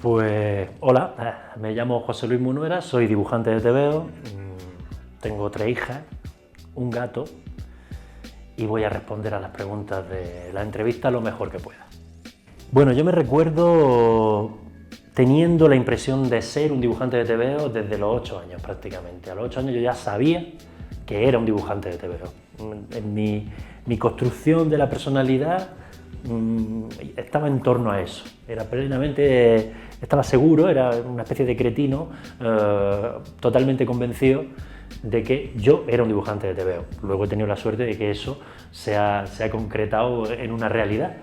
Pues hola, me llamo José Luis Munuera, soy dibujante de TVO, tengo 3 hijas, un gato y voy a responder a las preguntas de la entrevista lo mejor que pueda. Bueno, yo me recuerdo teniendo la impresión de ser un dibujante de TVO desde los 8 años prácticamente. A los 8 años yo ya sabía que era un dibujante de TVO. En mi construcción de la personalidad estaba en torno a eso, estaba seguro, era una especie de cretino, totalmente convencido de que yo era un dibujante de TVO. Luego he tenido la suerte de que eso se ha concretado en una realidad,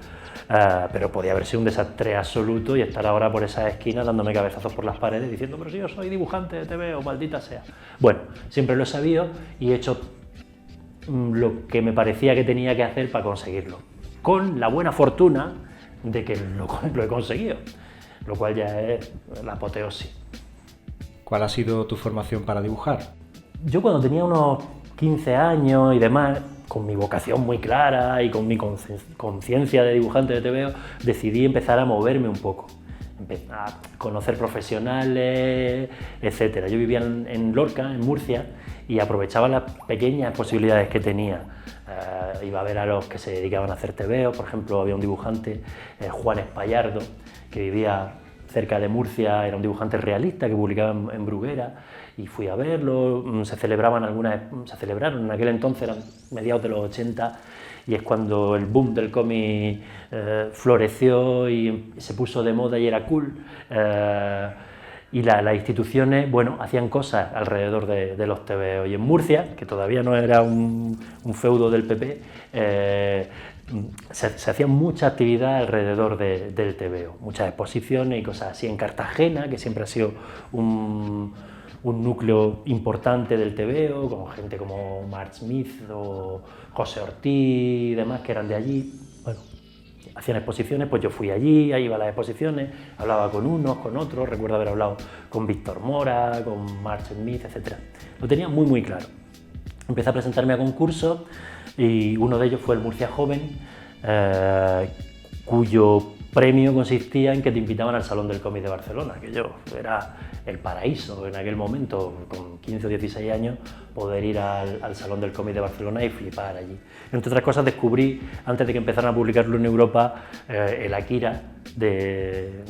pero podía haber sido un desastre absoluto y estar ahora por esas esquinas dándome cabezazos por las paredes diciendo pero si yo soy dibujante de TVO, maldita sea. Bueno, siempre lo he sabido y he hecho lo que me parecía que tenía que hacer para conseguirlo, con la buena fortuna de que lo he conseguido, lo cual ya es la apoteosis. ¿Cuál ha sido tu formación para dibujar? Yo cuando tenía unos 15 años y demás, con mi vocación muy clara y con mi conciencia de dibujante de TVO, decidí empezar a moverme un poco, a conocer profesionales, etc. Yo vivía en Lorca, en Murcia, y aprovechaba las pequeñas posibilidades que tenía. Iba a ver a los que se dedicaban a hacer TVO, por ejemplo, había un dibujante, Juan Espallardo, que vivía cerca de Murcia, era un dibujante realista que publicaba en Bruguera, y fui a verlo. Se celebraron en aquel entonces, eran mediados de los 80, y es cuando el boom del cómic floreció y se puso de moda y era cool. Y las instituciones, bueno, hacían cosas alrededor de los TVO. Y en Murcia, que todavía no era un feudo del PP, se hacía mucha actividad alrededor del TVO, muchas exposiciones y cosas así. En Cartagena, que siempre ha sido un núcleo importante del TVO, con gente como Mark Smith o José Ortiz y demás, que eran de allí. Bueno, hacían exposiciones, pues yo fui allí, ahí iba a las exposiciones, hablaba con unos, con otros, recuerdo haber hablado con Víctor Mora, con Mark Smith, etc. Lo tenía muy muy claro. Empecé a presentarme a concursos y uno de ellos fue el Murcia Joven, cuyo premio consistía en que te invitaban al Salón del Cómic de Barcelona, que yo era el paraíso en aquel momento, con 15 o 16 años, poder ir al Salón del Cómic de Barcelona y flipar allí. Entre otras cosas descubrí, antes de que empezaran a publicarlo en Europa, el Akira de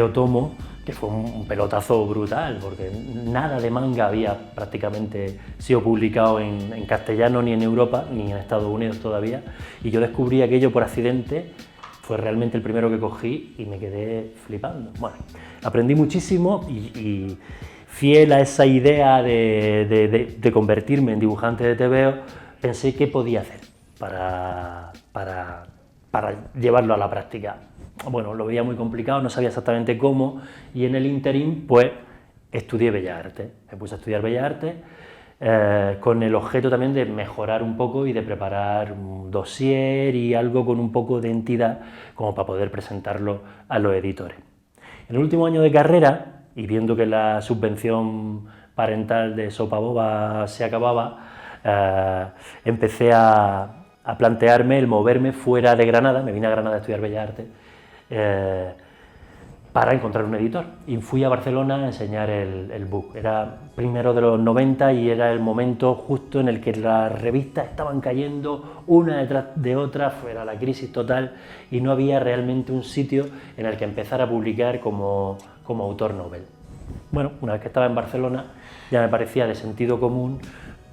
Otomo, que fue un pelotazo brutal, porque nada de manga había prácticamente sido publicado en castellano ni en Europa, ni en Estados Unidos todavía, y yo descubrí aquello por accidente. Fue realmente el primero que cogí y me quedé flipando. Bueno, aprendí muchísimo y fiel a esa idea de convertirme en dibujante de TVO, pensé qué podía hacer para llevarlo a la práctica. Bueno, lo veía muy complicado, no sabía exactamente cómo, y en el ínterin pues estudié Bellas Artes. Me puse a estudiar Bellas Artes, con el objeto también de mejorar un poco y de preparar un dossier y algo con un poco de entidad como para poder presentarlo a los editores. En el último año de carrera, y viendo que la subvención parental de Sopa Boba se acababa, empecé a plantearme el moverme fuera de Granada. Me vine a Granada a estudiar Bellas Artes para encontrar un editor, y fui a Barcelona a enseñar el book. Era primero de los 90 y era el momento justo en el que las revistas estaban cayendo una detrás de otra, fuera la crisis total, y no había realmente un sitio en el que empezar a publicar como autor novel. Bueno, una vez que estaba en Barcelona ya me parecía de sentido común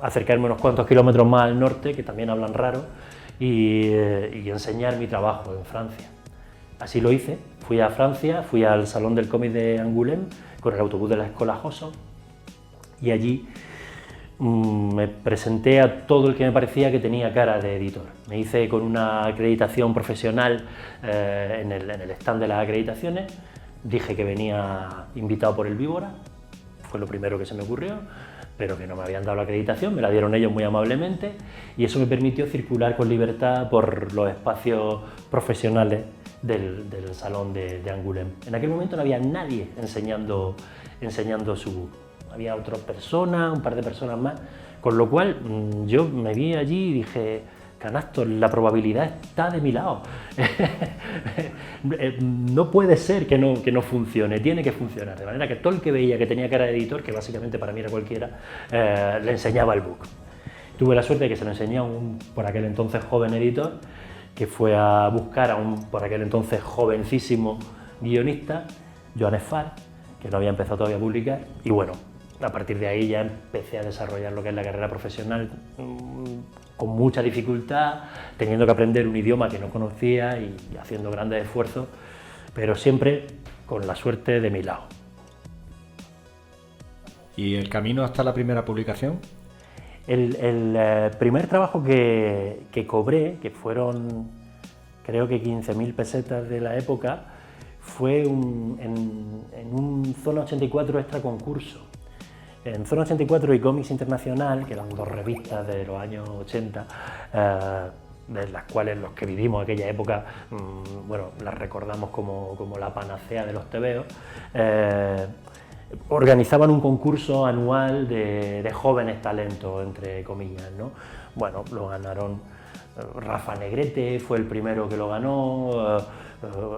acercarme unos cuantos kilómetros más al norte, que también hablan raro, y enseñar mi trabajo en Francia. Así lo hice, fui a Francia, fui al Salón del Cómic de Angoulême con el autobús de la Escola Joso, y allí me presenté a todo el que me parecía que tenía cara de editor. Me hice con una acreditación profesional en el stand de las acreditaciones, dije que venía invitado por el Víbora, fue lo primero que se me ocurrió, pero que no me habían dado la acreditación, me la dieron ellos muy amablemente, y eso me permitió circular con libertad por los espacios profesionales del Salón de Angoulême. En aquel momento no había nadie enseñando su book. Había otra persona, un par de personas más, con lo cual yo me vi allí y dije, Canastos, la probabilidad está de mi lado. No puede ser que no funcione, tiene que funcionar. De manera que todo el que veía que tenía cara de editor, que básicamente para mí era cualquiera, le enseñaba el book. Tuve la suerte de que se lo enseñé a un, por aquel entonces, joven editor, que fue a buscar a un, por aquel entonces, jovencísimo guionista, Joan Esfar, que no había empezado todavía a publicar, y bueno, a partir de ahí ya empecé a desarrollar lo que es la carrera profesional con mucha dificultad, teniendo que aprender un idioma que no conocía y haciendo grandes esfuerzos, pero siempre con la suerte de mi lado. ¿Y el camino hasta la primera publicación? El primer trabajo que cobré, que fueron creo que 15.000 pesetas de la época, fue en un Zona 84 extra concurso. En Zona 84 y Cómics Internacional, que eran dos revistas de los años 80, de las cuales los que vivimos aquella época, bueno, las recordamos como la panacea de los tebeos, organizaban un concurso anual de jóvenes talentos, entre comillas, ¿no? Bueno, lo ganaron Rafa Negrete, fue el primero que lo ganó,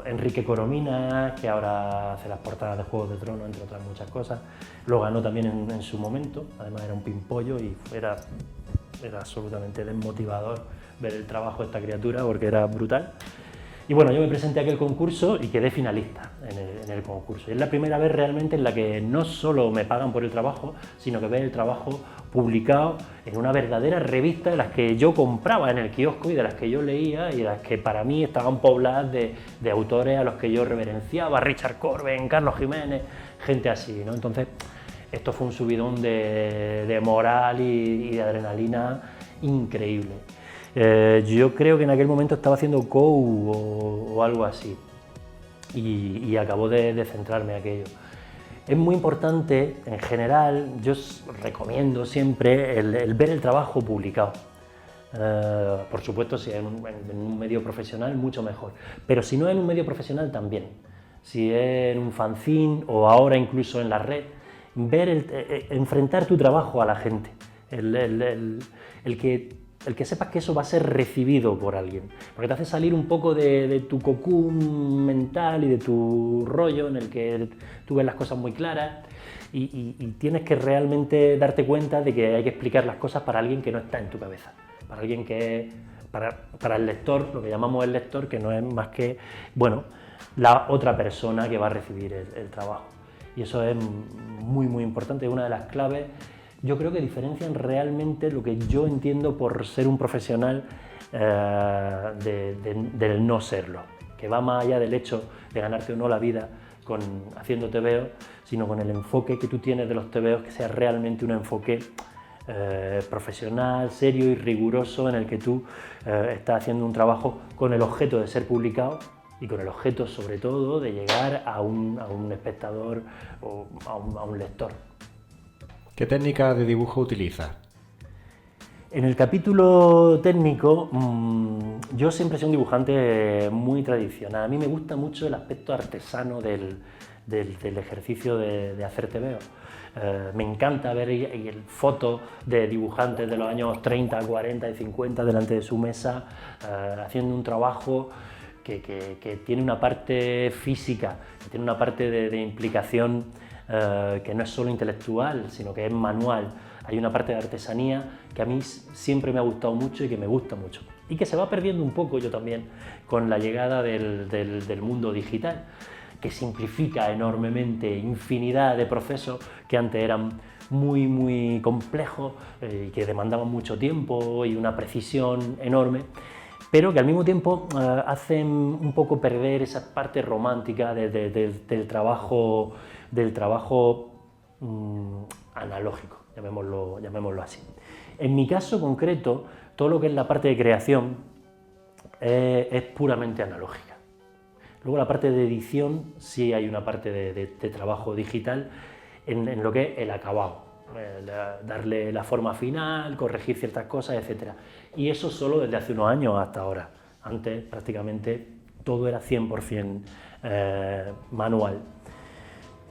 Enrique Corominas, que ahora hace las portadas de Juegos de Tronos, entre otras muchas cosas, lo ganó también en su momento, además era un pimpollo y era absolutamente desmotivador ver el trabajo de esta criatura porque era brutal. Y bueno, yo me presenté a aquel concurso y quedé finalista en el concurso. Y es la primera vez realmente en la que no solo me pagan por el trabajo, sino que veo el trabajo publicado en una verdadera revista de las que yo compraba en el kiosco y de las que yo leía y de las que para mí estaban pobladas de autores a los que yo reverenciaba, Richard Corben, Carlos Jiménez, gente así, ¿no? Entonces, esto fue un subidón de moral y de adrenalina increíble. Yo creo que en aquel momento estaba haciendo COU o algo así y acabó de centrarme aquello. Es muy importante, en general, yo recomiendo siempre el ver el trabajo publicado. Por supuesto, si es en un medio profesional, mucho mejor. Pero si no es en un medio profesional, también. Si es en un fanzine o ahora incluso en la red, enfrentar tu trabajo a la gente. El que sepas que eso va a ser recibido por alguien, porque te hace salir un poco de tu cocún mental y de tu rollo en el que tú ves las cosas muy claras y tienes que realmente darte cuenta de que hay que explicar las cosas para alguien que no está en tu cabeza, para alguien que para el lector, lo que llamamos el lector, que no es más que, bueno, la otra persona que va a recibir el trabajo. Y eso es muy, muy importante, es una de las claves. Yo creo que diferencian realmente lo que yo entiendo por ser un profesional del no serlo, que va más allá del hecho de ganarte o no la vida haciendo tebeos, sino con el enfoque que tú tienes de los tebeos, que sea realmente un enfoque profesional, serio y riguroso, en el que tú estás haciendo un trabajo con el objeto de ser publicado y con el objeto, sobre todo, de llegar a un espectador o a un lector. ¿Qué técnica de dibujo utilizas? En el capítulo técnico, yo siempre he sido un dibujante muy tradicional. A mí me gusta mucho el aspecto artesano del ejercicio de hacer tebeo. Me encanta ver fotos de dibujantes de los años 30, 40 y 50 delante de su mesa, haciendo un trabajo que tiene una parte física, que tiene una parte de implicación que no es solo intelectual, sino que es manual. Hay una parte de artesanía que a mí siempre me ha gustado mucho y que me gusta mucho. Y que se va perdiendo un poco, yo también, con la llegada del mundo digital, que simplifica enormemente infinidad de procesos que antes eran muy, muy complejos y que demandaban mucho tiempo y una precisión enorme, pero que al mismo tiempo hacen un poco perder esa parte romántica del trabajo analógico, llamémoslo así. En mi caso concreto, todo lo que es la parte de creación es puramente analógica. Luego la parte de edición, sí hay una parte de trabajo digital en lo que es el acabado, darle la forma final, corregir ciertas cosas, etc. Y eso solo desde hace unos años hasta ahora. Antes prácticamente todo era 100% manual.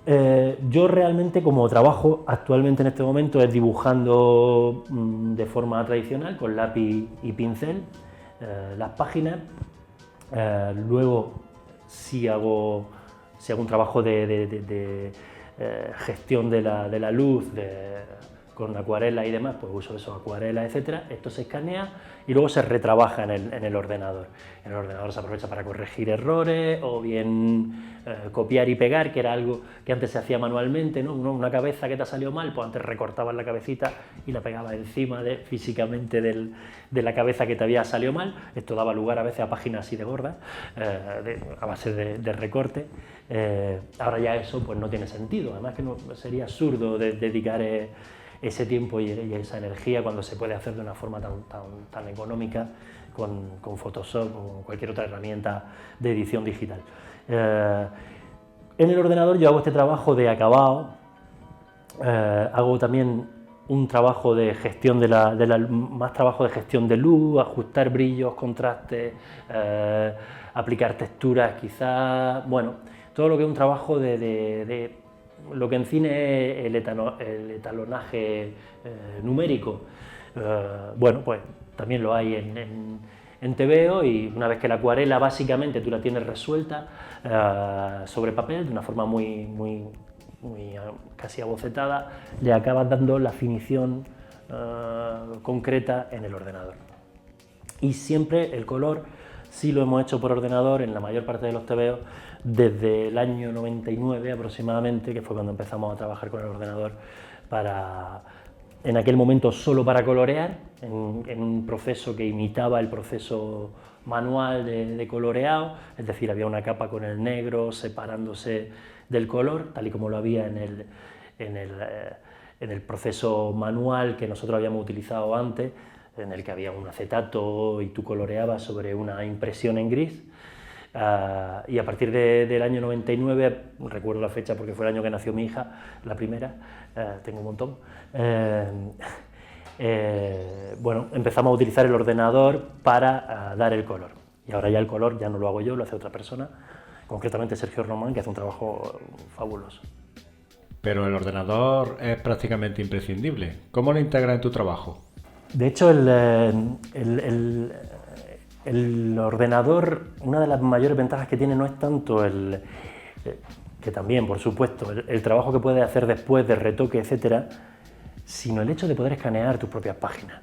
Yo realmente, como trabajo actualmente en este momento, es dibujando de forma tradicional con lápiz y pincel las páginas. Luego si hago un trabajo de gestión de la luz, con acuarela y demás, pues uso eso, acuarela, etcétera. Esto se escanea y luego se retrabaja en el ordenador. En el ordenador se aprovecha para corregir errores o bien copiar y pegar, que era algo que antes se hacía manualmente, ¿no? Una cabeza que te ha salido mal, pues antes recortabas la cabecita y la pegabas encima físicamente de la cabeza que te había salido mal. Esto daba lugar a veces a páginas así de gordas, a base de recorte. Ahora ya eso pues no tiene sentido, además que sería absurdo dedicar ese tiempo y esa energía cuando se puede hacer de una forma tan económica con Photoshop o cualquier otra herramienta de edición digital. En el ordenador yo hago este trabajo de acabado, hago también un trabajo de gestión más trabajo de gestión de luz, ajustar brillos, contrastes, aplicar texturas quizás, bueno, todo lo que es un trabajo de lo que en cine es el etalonaje numérico. Bueno, pues también lo hay en TVO, y una vez que la acuarela básicamente tú la tienes resuelta sobre papel de una forma muy casi abocetada, le acabas dando la definición concreta en el ordenador. Y siempre el color sí lo hemos hecho por ordenador en la mayor parte de los TVO desde el año 99 aproximadamente, que fue cuando empezamos a trabajar con el ordenador en aquel momento solo para colorear, en un proceso que imitaba el proceso manual de coloreado, es decir, había una capa con el negro separándose del color, tal y como lo había en el proceso manual que nosotros habíamos utilizado antes, en el que había un acetato y tú coloreabas sobre una impresión en gris. Y a partir del año 99, recuerdo la fecha porque fue el año que nació mi hija, la primera, tengo un montón, bueno, empezamos a utilizar el ordenador para dar el color. Y ahora ya el color ya no lo hago yo, lo hace otra persona, concretamente Sergio Román, que hace un trabajo fabuloso. Pero el ordenador es prácticamente imprescindible. ¿Cómo lo integras en tu trabajo? De hecho, el ordenador, una de las mayores ventajas que tiene no es tanto que también, por supuesto, el trabajo que puedes hacer después de retoque, etcétera, sino el hecho de poder escanear tus propias páginas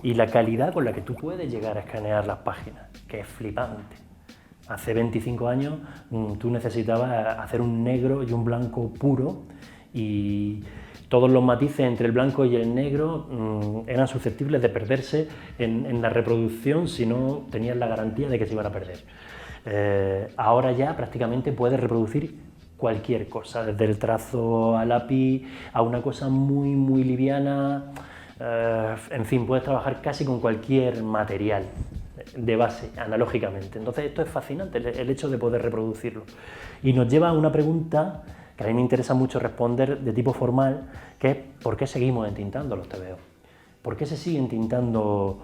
y la calidad con la que tú puedes llegar a escanear las páginas, que es flipante. Hace 25 años tú necesitabas hacer un negro y un blanco puro, y todos los matices entre el blanco y el negro eran susceptibles de perderse en la reproducción si no tenías la garantía de que se iban a perder. Ahora ya prácticamente puedes reproducir cualquier cosa, desde el trazo a lápiz a una cosa muy liviana, en fin, puedes trabajar casi con cualquier material de base, analógicamente. Entonces esto es fascinante, el hecho de poder reproducirlo. Y nos lleva a una pregunta que a mí me interesa mucho responder de tipo formal, que es ¿por qué seguimos entintando los TVO? ¿Por qué se siguen tintando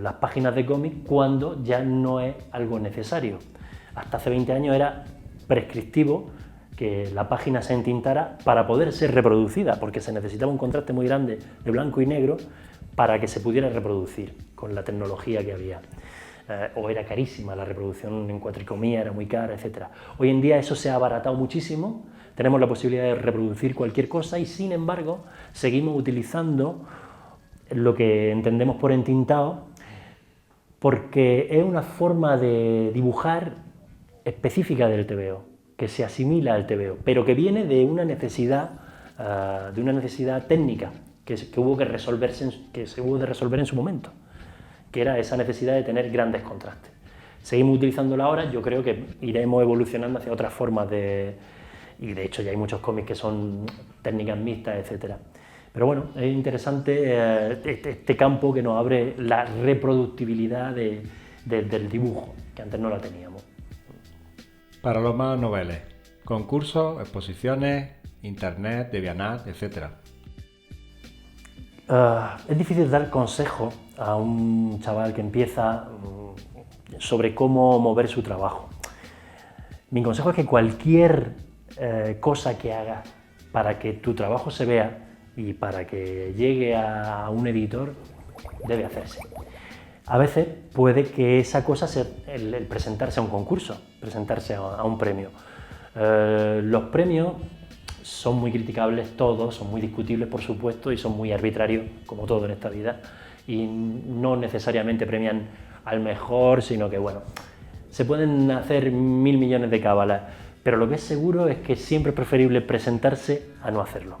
las páginas de cómic cuando ya no es algo necesario? Hasta hace 20 años era prescriptivo que la página se entintara para poder ser reproducida, porque se necesitaba un contraste muy grande de blanco y negro para que se pudiera reproducir con la tecnología que había. O era carísima, la reproducción en cuatricomía era muy cara, etc. Hoy en día eso se ha abaratado muchísimo, tenemos la posibilidad de reproducir cualquier cosa y sin embargo seguimos utilizando lo que entendemos por entintado porque es una forma de dibujar específica del TVO, que se asimila al TVO, pero que viene de una necesidad técnica que hubo que se hubo de resolver en su momento, que era esa necesidad de tener grandes contrastes. Seguimos utilizándola ahora, yo creo que iremos evolucionando hacia otras formas y de hecho ya hay muchos cómics que son técnicas mixtas, etcétera. Pero bueno, es interesante este campo que nos abre la reproductibilidad del dibujo, que antes no la teníamos. Para los más noveles, concursos, exposiciones, internet, DeviantArt, etcétera. Es difícil dar consejo a un chaval que empieza sobre cómo mover su trabajo. Mi consejo es que cualquier cosa que hagas para que tu trabajo se vea y para que llegue a un editor debe hacerse. A veces puede que esa cosa sea el presentarse a un concurso, presentarse a un premio. Los premios son muy criticables todos, son muy discutibles por supuesto y son muy arbitrarios como todo en esta vida y no necesariamente premian al mejor, sino que bueno, se pueden hacer 1000 millones de cábalas, pero lo que es seguro es que siempre es preferible presentarse a no hacerlo.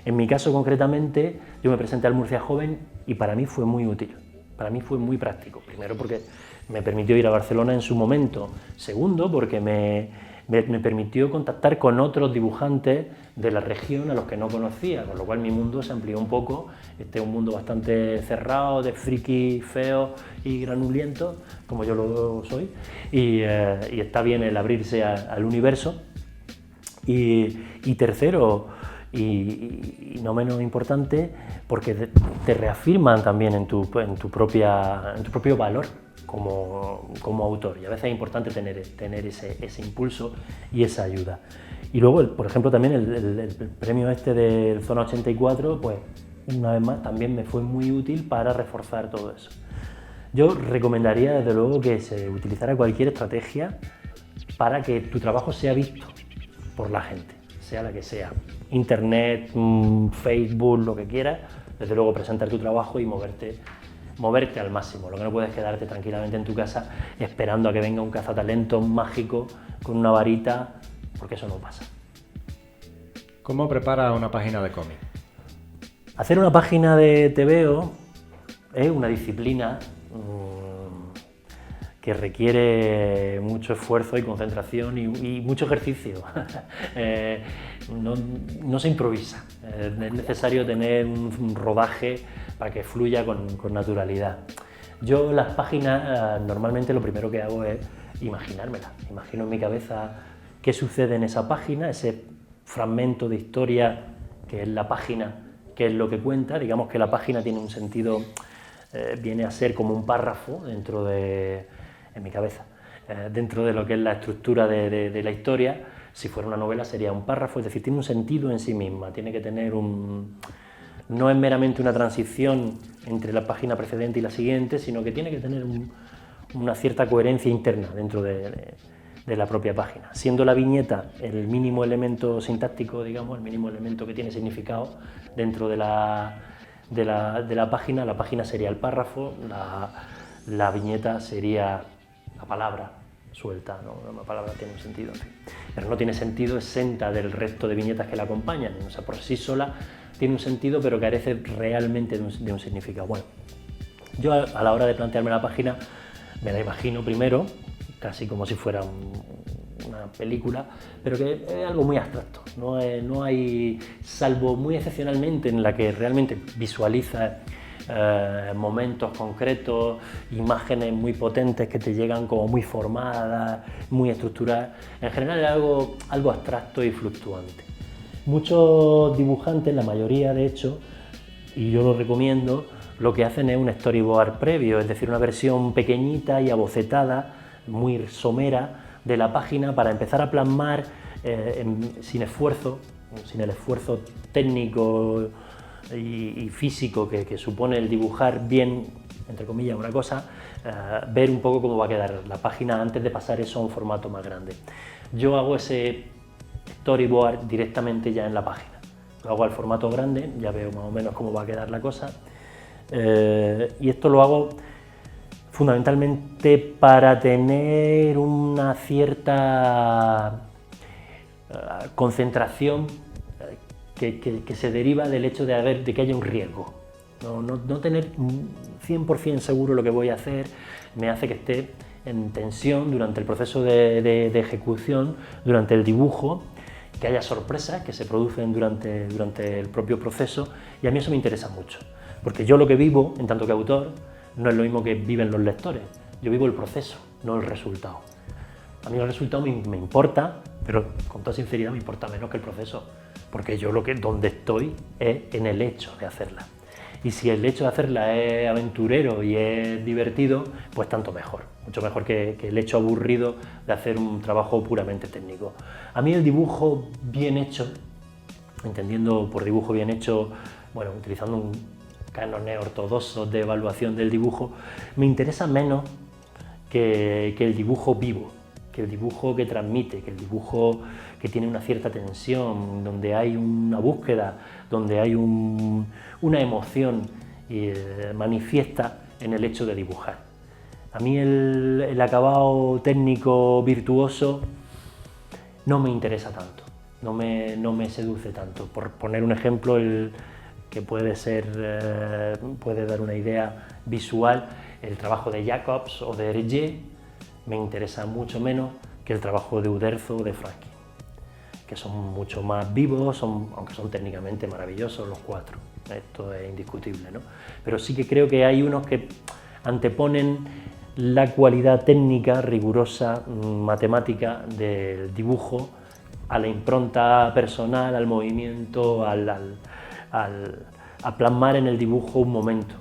En mi caso concretamente, yo me presenté al Murcia Joven y para mí fue muy útil, para mí fue muy práctico. Primero porque me permitió ir a Barcelona en su momento, segundo porque me permitió contactar con otros dibujantes de la región a los que no conocía, con lo cual mi mundo se amplió un poco. Este es un mundo bastante cerrado, de friki, feo y granulento, como yo lo soy, y está bien el abrirse al universo. Y tercero, y no menos importante, porque te reafirman también en tu propio valor como autor, y a veces es importante tener ese impulso y esa ayuda. Y luego, por ejemplo, también el premio este del Zona 84, pues una vez más también me fue muy útil para reforzar todo eso. Yo recomendaría desde luego que se utilizara cualquier estrategia para que tu trabajo sea visto por la gente, sea la que sea, internet, Facebook, lo que quieras, desde luego presentar tu trabajo y moverte al máximo. Lo que no puedes es quedarte tranquilamente en tu casa esperando a que venga un cazatalentos mágico con una varita, porque eso no pasa. ¿Cómo prepara una página de cómic? Hacer una página de TVO es una disciplina que requiere mucho esfuerzo y concentración y mucho ejercicio. No se improvisa, es necesario tener un rodaje para que fluya con naturalidad. Yo las páginas normalmente lo primero que hago es imaginármelas. Imagino en mi cabeza qué sucede en esa página, ese fragmento de historia que es la página, qué es lo que cuenta. Digamos que la página tiene un sentido, viene a ser como un párrafo en mi cabeza, dentro de lo que es la estructura de la historia. Si fuera una novela sería un párrafo, es decir, tiene un sentido en sí misma, tiene que tener no es meramente una transición entre la página precedente y la siguiente, sino que tiene que tener una cierta coherencia interna dentro de la propia página. Siendo la viñeta el mínimo elemento sintáctico, digamos, el mínimo elemento que tiene significado dentro de la página, la página sería el párrafo, la viñeta sería la palabra suelta, ¿no? La palabra tiene un sentido, en fin. Pero no tiene sentido exenta del resto de viñetas que la acompañan, o sea, por sí sola tiene un sentido, pero carece realmente de un significado. Bueno, yo a la hora de plantearme la página me la imagino primero, casi como si fuera una película, pero que es algo muy abstracto. No hay, salvo muy excepcionalmente en la que realmente visualiza momentos concretos, imágenes muy potentes que te llegan como muy formadas, muy estructuradas. En general es algo abstracto y fluctuante. Muchos dibujantes, la mayoría de hecho, y yo lo recomiendo, lo que hacen es un storyboard previo, es decir, una versión pequeñita y abocetada, muy somera de la página para empezar a plasmar sin el esfuerzo técnico y físico que supone el dibujar bien, entre comillas, una cosa, ver un poco cómo va a quedar la página antes de pasar eso a un formato más grande. Yo hago ese storyboard directamente ya en la página, lo hago al formato grande, ya veo más o menos cómo va a quedar la cosa, y esto lo hago fundamentalmente para tener una cierta concentración que se deriva del hecho de que haya un riesgo. No tener 100% seguro lo que voy a hacer me hace que esté en tensión durante el proceso de ejecución, durante el dibujo, que haya sorpresas que se producen durante el propio proceso, y a mí eso me interesa mucho, porque yo lo que vivo en tanto que autor no es lo mismo que viven los lectores. Yo vivo el proceso, no el resultado. A mí el resultado me importa, pero con toda sinceridad me importa menos que el proceso, porque yo donde estoy es en el hecho de hacerla. Y si el hecho de hacerla es aventurero y es divertido, pues tanto mejor. Mucho mejor que el hecho aburrido de hacer un trabajo puramente técnico. A mí el dibujo bien hecho, entendiendo por dibujo bien hecho, bueno, utilizando un cánones ortodoxos de evaluación del dibujo, me interesa menos que el dibujo vivo, que el dibujo que transmite, que el dibujo que tiene una cierta tensión, donde hay una búsqueda, donde hay una emoción manifiesta en el hecho de dibujar. A mí el acabado técnico virtuoso no me interesa tanto, no me seduce tanto. Por poner un ejemplo, que puede dar una idea visual, el trabajo de Jacobs o de Hergé me interesa mucho menos que el trabajo de Uderzo o de Franklin, que son mucho más vivos, aunque son técnicamente maravillosos los cuatro, esto es indiscutible, ¿no? Pero sí que creo que hay unos que anteponen la cualidad técnica, rigurosa, matemática del dibujo a la impronta personal, al movimiento, a plasmar en el dibujo un momento.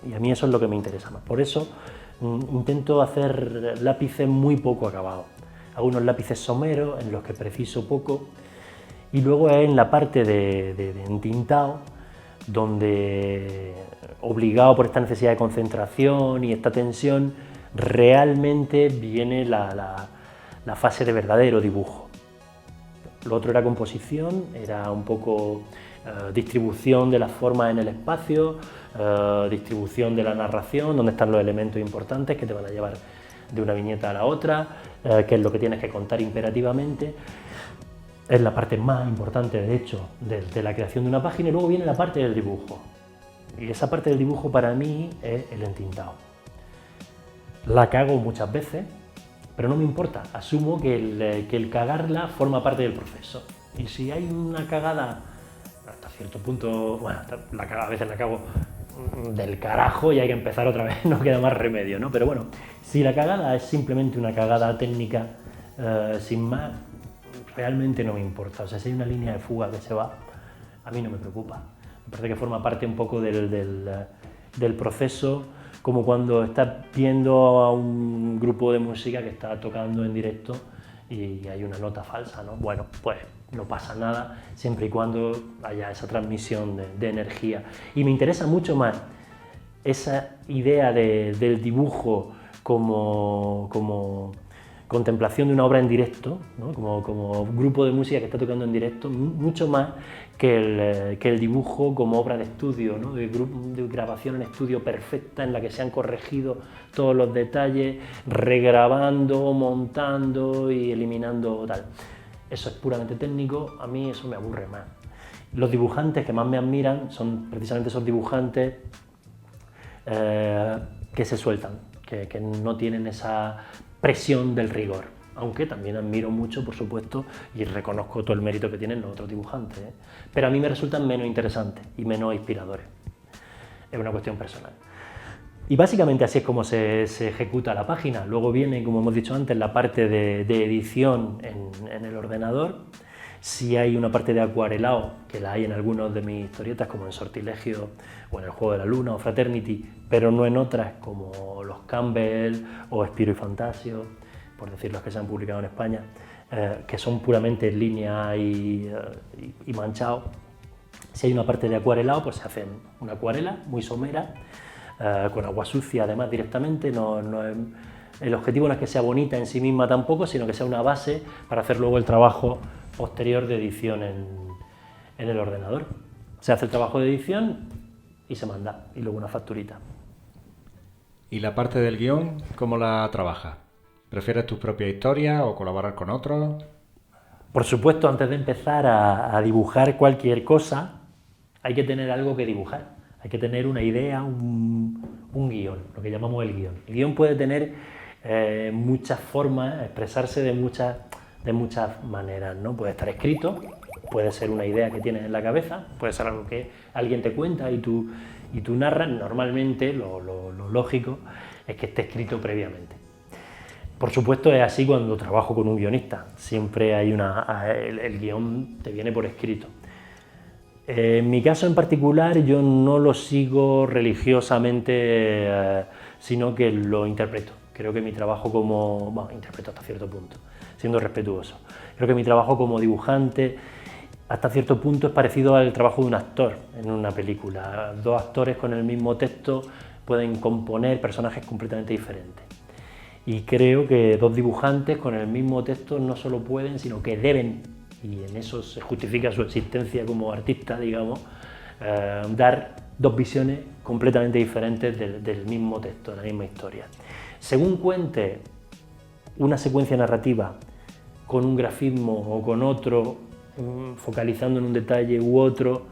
Y a mí eso es lo que me interesa más. Por eso intento hacer lápices muy poco acabados. Hago unos lápices someros en los que preciso poco, y luego es en la parte de entintado donde, obligado por esta necesidad de concentración y esta tensión, realmente viene la fase de verdadero dibujo. Lo otro era composición, era un poco distribución de las formas en el espacio, distribución de la narración, donde están los elementos importantes que te van a llevar de una viñeta a la otra, qué es lo que tienes que contar imperativamente. Es la parte más importante, de hecho, de la creación de una página, y luego viene la parte del dibujo. Y esa parte del dibujo para mí es el entintado. La cago muchas veces, pero no me importa, asumo que el cagarla forma parte del proceso. Y si hay una cagada, hasta cierto punto, bueno, a veces la cago del carajo y hay que empezar otra vez, no queda más remedio, ¿no? Pero bueno, si la cagada es simplemente una cagada técnica, sin más, realmente no me importa. O sea, si hay una línea de fuga que se va, a mí no me preocupa. Me parece que forma parte un poco del proceso, como cuando estás viendo a un grupo de música que está tocando en directo y hay una nota falsa, ¿no? Bueno, pues no pasa nada siempre y cuando haya esa transmisión de energía. Y me interesa mucho más esa idea del dibujo como contemplación de una obra en directo, ¿no? como grupo de música que está tocando en directo, mucho más que el dibujo como obra de estudio, ¿no? de grabación en estudio perfecta en la que se han corregido todos los detalles, regrabando, montando y eliminando tal. Eso es puramente técnico, a mí eso me aburre más. Los dibujantes que más me admiran son precisamente esos dibujantes que se sueltan, que no tienen esa presión del rigor, aunque también admiro mucho, por supuesto, y reconozco todo el mérito que tienen los otros dibujantes, ¿eh? Pero a mí me resultan menos interesantes y menos inspiradores. Es una cuestión personal. Y básicamente así es como se ejecuta la página. Luego viene, como hemos dicho antes, la parte de edición en el ordenador. Si hay una parte de acuarelado, que la hay en algunos de mis historietas, como en Sortilegio o en El Juego de la Luna o Fraternity, pero no en otras como Los Campbell o Spiro y Fantasio, por decir los que se han publicado en España, que son puramente en línea y manchado. Si hay una parte de acuarelado, pues se hace una acuarela muy somera, con agua sucia además directamente. El objetivo no es que sea bonita en sí misma tampoco, sino que sea una base para hacer luego el trabajo posterior de edición en el ordenador. Se hace el trabajo de edición y se manda, y luego una facturita. ¿Y la parte del guión, cómo la trabajas? ¿Prefieres tus propias historias o colaborar con otros? Por supuesto, antes de empezar a dibujar cualquier cosa, hay que tener algo que dibujar. Hay que tener una idea, un guión, lo que llamamos el guión. El guión puede tener muchas formas, expresarse de muchas maneras, ¿no? Puede estar escrito, puede ser una idea que tienes en la cabeza, puede ser algo que alguien te cuenta y tú narras. Normalmente lo lógico es que esté escrito previamente. Por supuesto es así cuando trabajo con un guionista, siempre hay el guión te viene por escrito. En mi caso en particular yo no lo sigo religiosamente, sino que lo interpreto. Creo que mi trabajo bueno, interpreto hasta cierto punto, siendo respetuoso. Creo que mi trabajo como dibujante hasta cierto punto es parecido al trabajo de un actor en una película. Dos actores con el mismo texto pueden componer personajes completamente diferentes. Y creo que dos dibujantes con el mismo texto no solo pueden, sino que deben, y en eso se justifica su existencia como artista, digamos, dar dos visiones completamente diferentes del mismo texto, de la misma historia. Según cuente una secuencia narrativa con un grafismo o con otro, focalizando en un detalle u otro,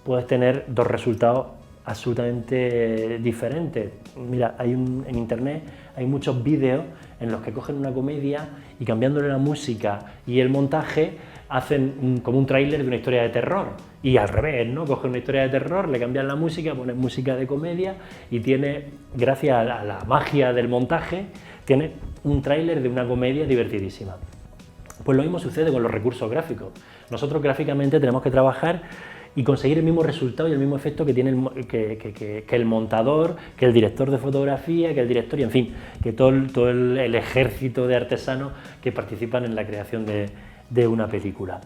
puedes tener dos resultados absolutamente diferentes. Mira, en internet hay muchos vídeos en los que cogen una comedia y cambiándole la música y el montaje hacen como un tráiler de una historia de terror, y al revés, ¿no? Cogen una historia de terror, le cambian la música, ponen música de comedia y tiene, gracias a la magia del montaje, tiene un tráiler de una comedia divertidísima. Pues lo mismo sucede con los recursos gráficos. Nosotros gráficamente tenemos que trabajar y conseguir el mismo resultado y el mismo efecto que tiene el montador, que el director de fotografía, que el director, y en fin, que todo el ejército de artesanos que participan en la creación de una película.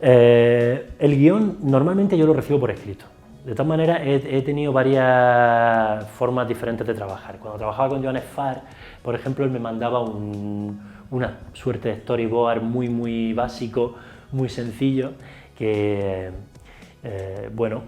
El guión normalmente yo lo recibo por escrito. De todas maneras he tenido varias formas diferentes de trabajar. Cuando trabajaba con Joan Esfar, por ejemplo, él me mandaba una suerte de storyboard muy básico, muy sencillo, que bueno,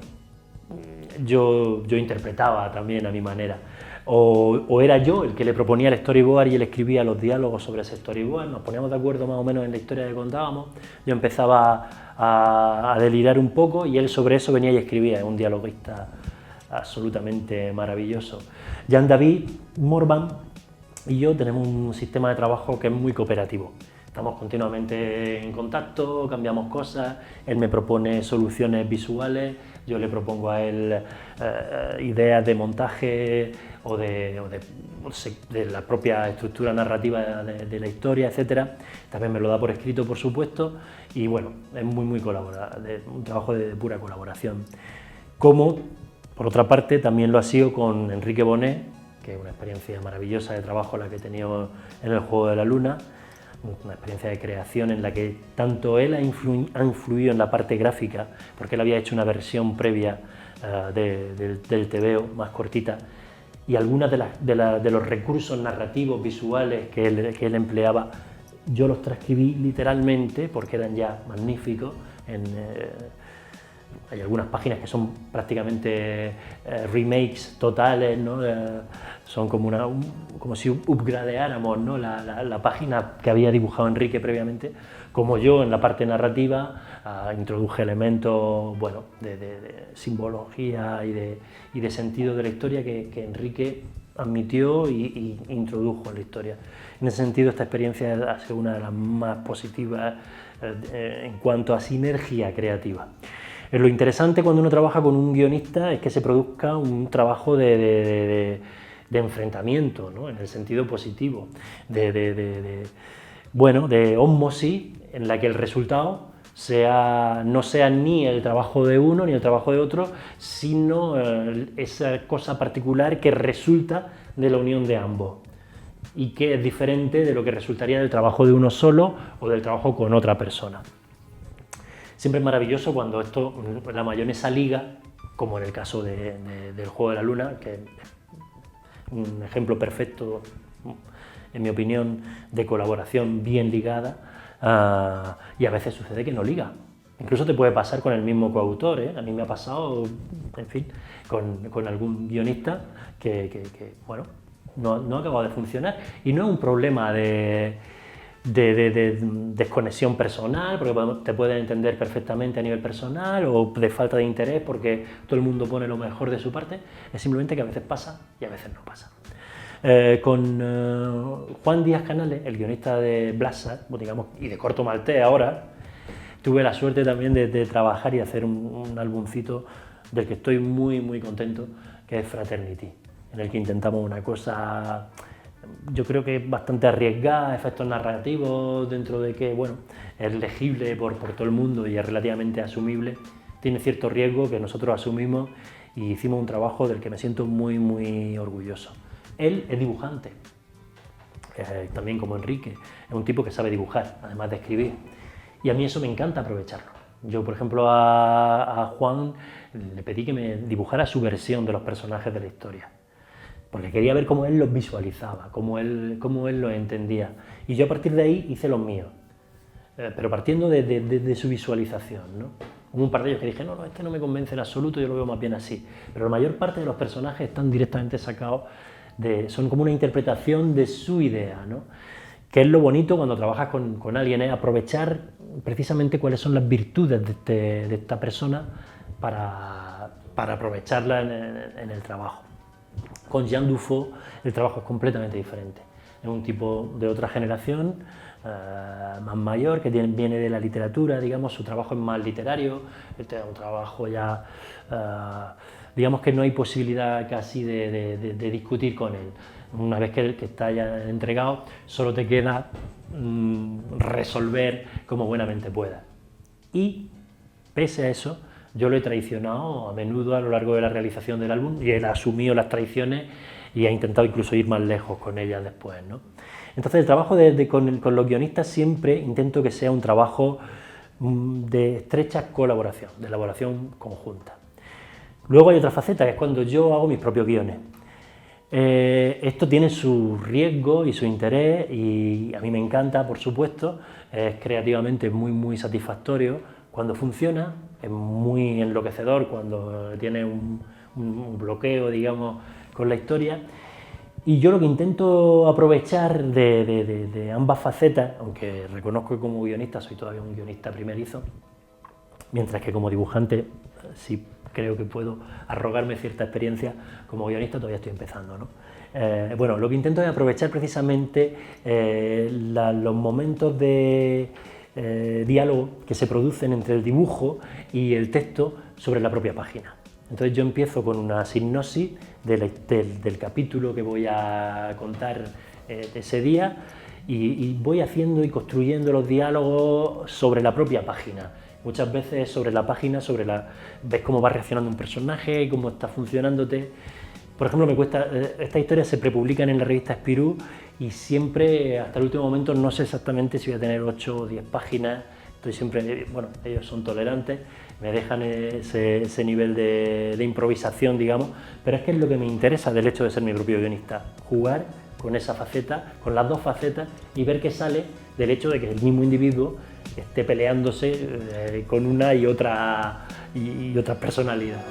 yo interpretaba también a mi manera. O era yo el que le proponía el storyboard y él escribía los diálogos sobre ese storyboard, nos poníamos de acuerdo más o menos en la historia que contábamos, yo empezaba a delirar un poco y él sobre eso venía y escribía, es un dialoguista absolutamente maravilloso. Jean-David Morvan y yo tenemos un sistema de trabajo que es muy cooperativo. Estamos continuamente en contacto, cambiamos cosas, él me propone soluciones visuales, yo le propongo a él ideas de montaje o de la propia estructura narrativa de la historia, etc. También me lo da por escrito, por supuesto, y bueno, es muy un trabajo de pura colaboración. Como, por otra parte, también lo ha sido con Enrique Bonet, que es una experiencia maravillosa de trabajo la que he tenido en el Juego de la Luna, una experiencia de creación en la que tanto él ha influido en la parte gráfica, porque él había hecho una versión previa del TVO más cortita, y algunos de los recursos narrativos visuales que él empleaba, yo los transcribí literalmente porque eran ya magníficos. Hay algunas páginas que son prácticamente remakes totales, ¿no? Son como si upgradeáramos, ¿no? la página que había dibujado Enrique previamente, como yo en la parte narrativa introduje elementos, bueno, de simbología y de sentido de la historia que Enrique admitió y introdujo en la historia. En ese sentido, esta experiencia ha sido una de las más positivas en cuanto a sinergia creativa. Lo interesante cuando uno trabaja con un guionista es que se produzca un trabajo de enfrentamiento, ¿no? En el sentido positivo, de ósmosis, en la que el resultado no sea ni el trabajo de uno ni el trabajo de otro, sino esa cosa particular que resulta de la unión de ambos y que es diferente de lo que resultaría del trabajo de uno solo o del trabajo con otra persona. Siempre es maravilloso cuando la mayonesa liga, como en el caso del Juego de la Luna, que es un ejemplo perfecto, en mi opinión, de colaboración bien ligada, y a veces sucede que no liga. Incluso te puede pasar con el mismo coautor, ¿eh? A mí me ha pasado, en fin, con algún guionista que bueno, no ha acabado de funcionar, y no es un problema de desconexión personal, porque te pueden entender perfectamente a nivel personal, o de falta de interés porque todo el mundo pone lo mejor de su parte, es simplemente que a veces pasa y a veces no pasa. Con Juan Díaz Canales, el guionista de Blasa, digamos, y de Corto Maltés ahora, tuve la suerte también de trabajar y hacer un álbumcito del que estoy muy contento, que es Fraternity, en el que intentamos una cosa, yo creo que bastante arriesgada, efectos narrativos, dentro de que, bueno, es legible por todo el mundo y es relativamente asumible, tiene cierto riesgo que nosotros asumimos y hicimos un trabajo del que me siento muy, muy orgulloso. Él es dibujante, también como Enrique, es un tipo que sabe dibujar, además de escribir, y a mí eso me encanta aprovecharlo. Yo, por ejemplo, a Juan le pedí que me dibujara su versión de los personajes de la historia, porque quería ver cómo él los visualizaba, cómo él los entendía, y yo a partir de ahí hice los míos, pero partiendo de su visualización, ¿no? Hubo un par de ellos que dije, no, este no me convence en absoluto, yo lo veo más bien así, pero la mayor parte de los personajes están directamente sacados, son como una interpretación de su idea, ¿no? Que es lo bonito cuando trabajas con alguien, es aprovechar precisamente cuáles son las virtudes de esta persona para aprovecharla en el trabajo. Con Jean Dufaux el trabajo es completamente diferente. Es un tipo de otra generación, más mayor, que viene de la literatura, digamos, su trabajo es más literario, este es un trabajo ya, digamos que no hay posibilidad casi de discutir con él. Una vez que está ya entregado, solo te queda resolver como buenamente puedas. Y pese a eso, yo lo he traicionado a menudo a lo largo de la realización del álbum, y él ha asumido las traiciones y ha intentado incluso ir más lejos con ellas después, ¿no? Entonces el trabajo con los guionistas siempre intento que sea un trabajo de estrecha colaboración, de elaboración conjunta. Luego hay otra faceta, que es cuando yo hago mis propios guiones. Esto tiene su riesgo y su interés, y a mí me encanta, por supuesto, es creativamente muy, muy satisfactorio cuando funciona, es muy enloquecedor cuando tiene un bloqueo, digamos, con la historia. Y yo lo que intento aprovechar de ambas facetas, aunque reconozco que como guionista soy todavía un guionista primerizo, mientras que como dibujante sí creo que puedo arrogarme cierta experiencia, como guionista todavía estoy empezando, ¿no? Bueno, lo que intento es aprovechar precisamente los momentos de diálogo que se producen entre el dibujo y el texto sobre la propia página. Entonces yo empiezo con una sinopsis del capítulo que voy a contar ese día, y voy haciendo y construyendo los diálogos sobre la propia página. Muchas veces sobre la página, ves cómo va reaccionando un personaje, cómo está funcionándote. Por ejemplo, estas historias se prepublican en la revista Spirou, y siempre, hasta el último momento, no sé exactamente si voy a tener 8 o 10 páginas. Estoy siempre, bueno, ellos son tolerantes, me dejan ese nivel de improvisación, digamos, pero es que es lo que me interesa del hecho de ser mi propio guionista, jugar con esa faceta, con las dos facetas, y ver qué sale del hecho de que el mismo individuo esté peleándose con una y otra personalidad.